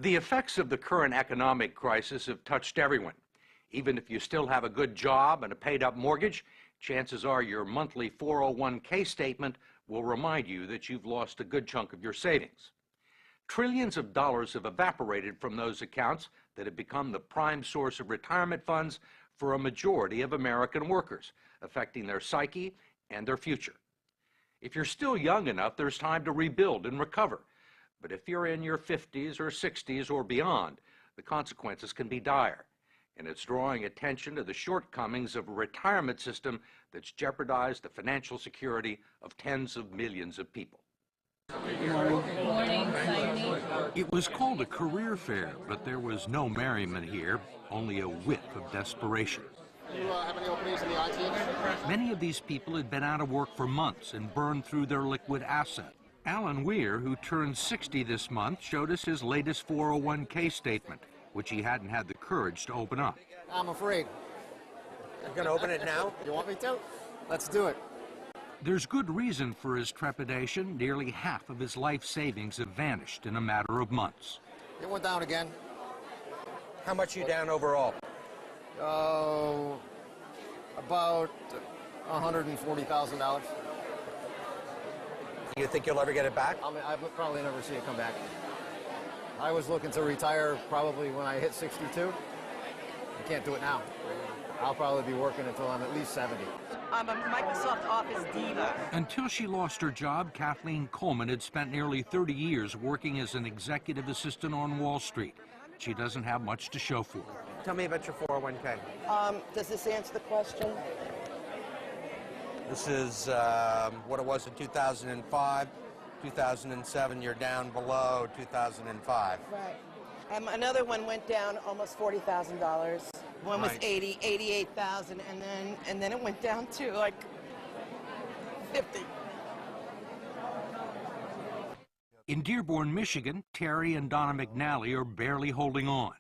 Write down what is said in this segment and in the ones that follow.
The effects of the current economic crisis have touched everyone. Even if you still have a good job and a paid-up mortgage, chances are your monthly 401k statement will remind you that you've lost a good chunk of your savings. Trillions of dollars have evaporated from those accounts that have become the prime source of retirement funds for a majority of American workers, affecting their psyche and their future. If you're still young enough, there's time to rebuild and recover. But if you're in your 50s or 60s or beyond, the consequences can be dire. And it's drawing attention to the shortcomings of a retirement system that's jeopardized the financial security of tens of millions of people. Good morning. It was called a career fair, but there was no merriment here, only a whiff of desperation. Do you have any openings in the IT industry? Many of these people had been out of work for months and burned through their liquid asset. Alan Weir, who turned 60 this month, showed us his latest 401k statement, which he hadn't had the courage to open up. I'm afraid. You're going to open it now? You want me to? Let's do it. There's good reason for his trepidation. Nearly half of his life savings have vanished in a matter of months. It went down again. How much are you down overall? Oh, about $140,000. You think you'll ever get it back? I mean, I'll probably never see it come back. I was looking to retire probably when I hit 62. I can't do it now. I'll probably be working until I'm at least 70. I'm a Microsoft Office diva. Until she lost her job, Kathleen Coleman had spent nearly 30 years working as an executive assistant on Wall Street. She doesn't have much to show for it. Tell me about your 401k. Does this answer the question? This is what it was in 2005. 2007, you're down below 2005. Right. Another one went down almost $40,000. One was Right. 88,000, and then it went down to like 50. In Dearborn, Michigan, Terry and Donna McNally are barely holding on.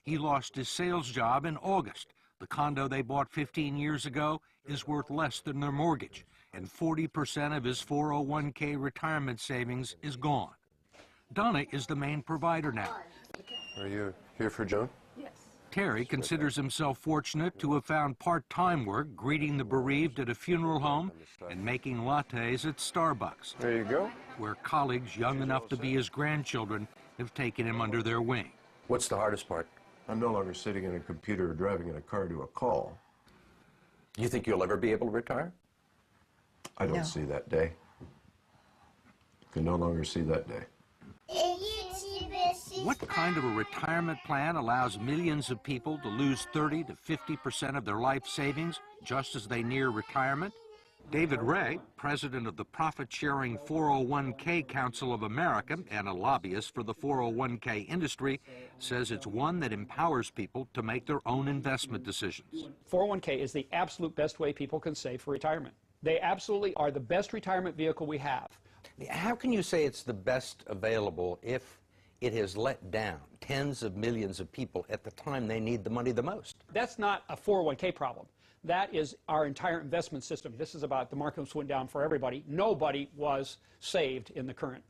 He lost his sales job in August. The condo they bought 15 years ago is worth less than their mortgage, and 40% of his 401k retirement savings is gone. Donna is the main provider now. Are you here for Joan? Yes. Terry considers himself fortunate to have found part-time work greeting the bereaved at a funeral home and making lattes at Starbucks, There you go. where colleagues young enough to be his grandchildren have taken him under their wing. What's the hardest part? I'm no longer sitting in a computer or driving in a car to a call. Do you think you'll ever be able to retire? I don't see that day. Can no longer see that day. What kind of a retirement plan allows millions of people to lose 30 to 50% of their life savings just as they near retirement? David Ray, president of the profit-sharing 401k Council of America and a lobbyist for the 401k industry, says it's one that empowers people to make their own investment decisions. 401k is the absolute best way people can save for retirement. They absolutely are the best retirement vehicle we have. How can you say it's the best available if it has let down tens of millions of people at the time they need the money the most? That's not a 401k problem. That is our entire investment system. This is about the markets went down for everybody. Nobody was saved in the current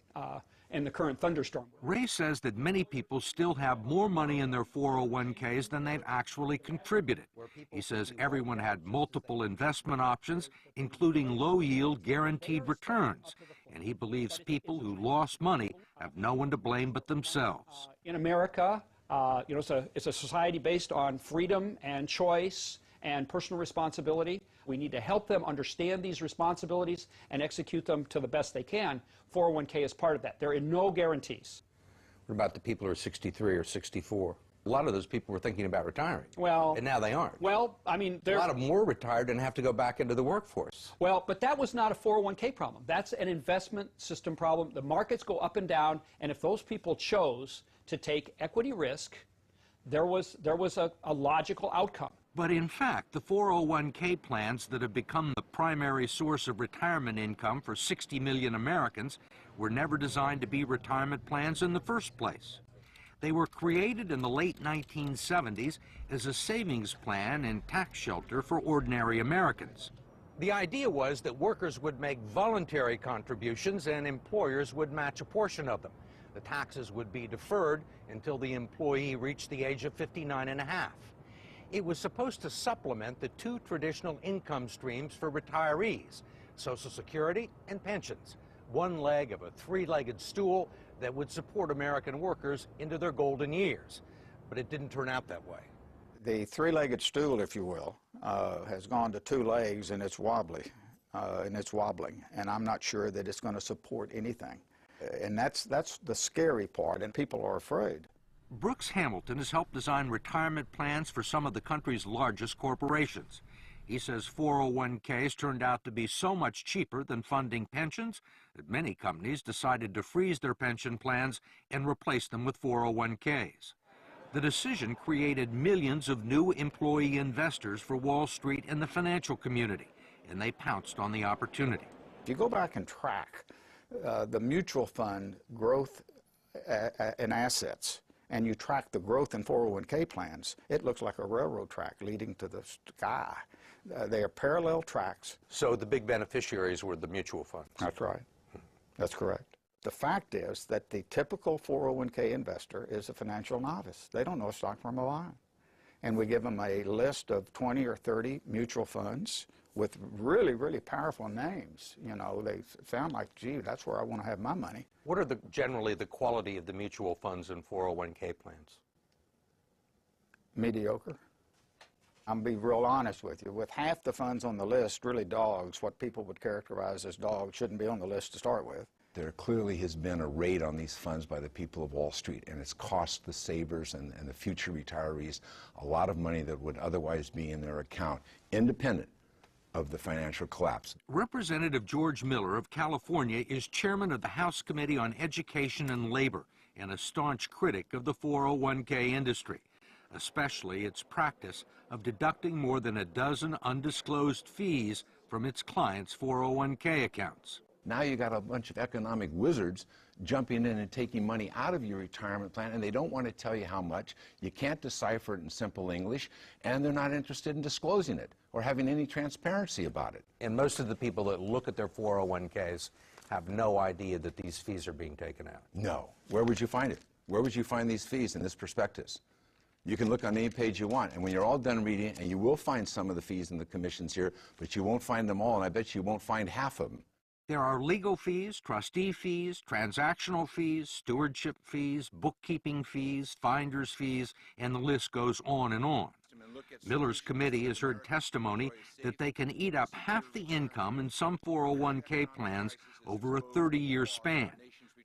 thunderstorm. Ray says that many people still have more money in their 401ks than they've actually contributed. He says everyone had multiple investment options, including low-yield guaranteed returns, and he believes people who lost money have no one to blame but themselves. In America, it's a society based on freedom and choice and personal responsibility. We need to help them understand these responsibilities and execute them to the best they can. 401k is part of that. There are no guarantees. What about the people who are 63 or 64? A lot of those people were thinking about retiring. Well, and now they aren't. Well, I mean, a lot of them were retired and have to go back into the workforce. Well, but that was not a 401k problem. That's an investment system problem. The markets go up and down, and if those people chose to take equity risk, there was a logical outcome. But in fact, the 401k plans that have become the primary source of retirement income for 60 million Americans were never designed to be retirement plans in the first place. They were created in the late 1970s as a savings plan and tax shelter for ordinary Americans. The idea was that workers would make voluntary contributions and employers would match a portion of them. The taxes would be deferred until the employee reached the age of 59 and a half. It was supposed to supplement the two traditional income streams for retirees, Social Security and pensions, one leg of a three-legged stool that would support American workers into their golden years. But it didn't turn out that way. The three-legged stool, if you will, has gone to two legs, and it's wobbly, and it's wobbling, and I'm not sure that it's going to support anything. And that's the scary part, and people are afraid. Brooks Hamilton has helped design retirement plans for some of the country's largest corporations. He says 401ks turned out to be so much cheaper than funding pensions that many companies decided to freeze their pension plans and replace them with 401ks. The decision created millions of new employee investors for Wall Street and the financial community, and they pounced on the opportunity. If you go back and track the mutual fund growth in assets, and you track the growth in 401k plans, it looks like a railroad track leading to the sky. They are parallel tracks. So the big beneficiaries were the mutual funds. That's right. That's correct. The fact is that the typical 401k investor is a financial novice. They don't know a stock from a line. And we give them a list of 20 or 30 mutual funds with really, really powerful names. You know, they sound like, gee, that's where I want to have my money. What are generally the quality of the mutual funds and 401k plans? Mediocre. I'm going to be real honest with you. With half the funds on the list, really dogs, what people would characterize as dogs, shouldn't be on the list to start with. There clearly has been a raid on these funds by the people of Wall Street, and it's cost the savers and the future retirees a lot of money that would otherwise be in their account, independent of the financial collapse. Representative George Miller of California is chairman of the House Committee on Education and Labor and a staunch critic of the 401k industry, especially its practice of deducting more than a dozen undisclosed fees from its clients' 401k accounts. Now you got a bunch of economic wizards jumping in and taking money out of your retirement plan, and they don't want to tell you how much. You can't decipher it in simple English, and they're not interested in disclosing it or having any transparency about it. And most of the people that look at their 401ks have no idea that these fees are being taken out. No. Where would you find it? Where would you find these fees in this prospectus? You can look on any page you want, and when you're all done reading it, and you will find some of the fees and the commissions here, but you won't find them all, and I bet you won't find half of them. There are legal fees, trustee fees, transactional fees, stewardship fees, bookkeeping fees, finder's fees, and the list goes on and on. Miller's committee has heard testimony that they can eat up half the income in some 401k plans over a 30-year span,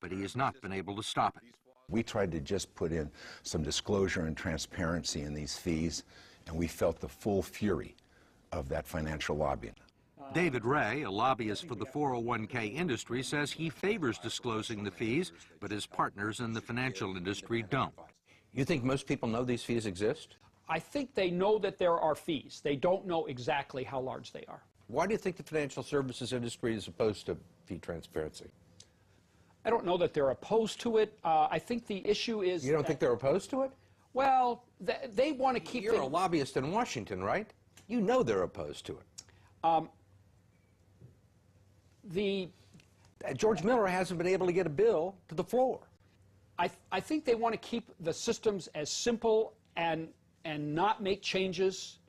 but he has not been able to stop it. We tried to just put in some disclosure and transparency in these fees, and we felt the full fury of that financial lobbying. David Ray, a lobbyist for the 401k industry, says he favors disclosing the fees, but his partners in the financial industry don't. You think most people know these fees exist? I think they know that there are fees. They don't know exactly how large they are. Why do you think the financial services industry is opposed to fee transparency? I don't know that they're opposed to it. I think the issue is... You don't think they're opposed to it? Well, they want to keep... You're a lobbyist in Washington, right? You know they're opposed to it. George Miller hasn't been able to get a bill to the floor. I think they want to keep the systems as simple and not make changes.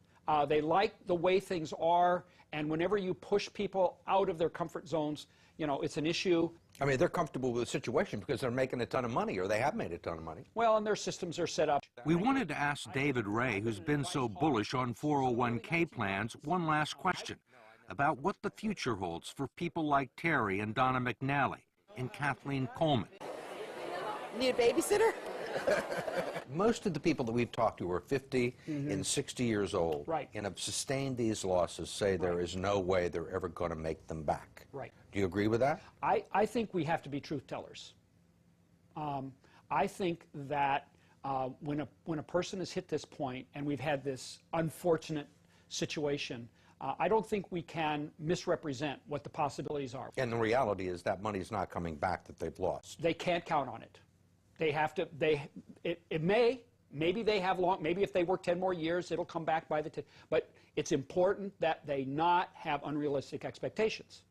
They like the way things are, and whenever you push people out of their comfort zones, you know, it's an issue. I mean, they're comfortable with the situation because they're making a ton of money, or they have made a ton of money. Well, and their systems are set up. We wanted to ask David Ray, who's been so bullish on 401k plans, one last question about what the future holds for people like Terry and Donna McNally and Kathleen Coleman. Need a babysitter? Most of the people that we've talked to are 50 and 60 years old, Right. and have sustained these losses, say there is no way they're ever going to make them back. Right. Do you agree with that? I think we have to be truth tellers. I think that when a person has hit this point and we've had this unfortunate situation, I don't think we can misrepresent what the possibilities are. And the reality is that money's not coming back that they've lost. They can't count on it. They have to, maybe they have maybe if they work 10 more years, it'll come back by the 10, but it's important that they not have unrealistic expectations.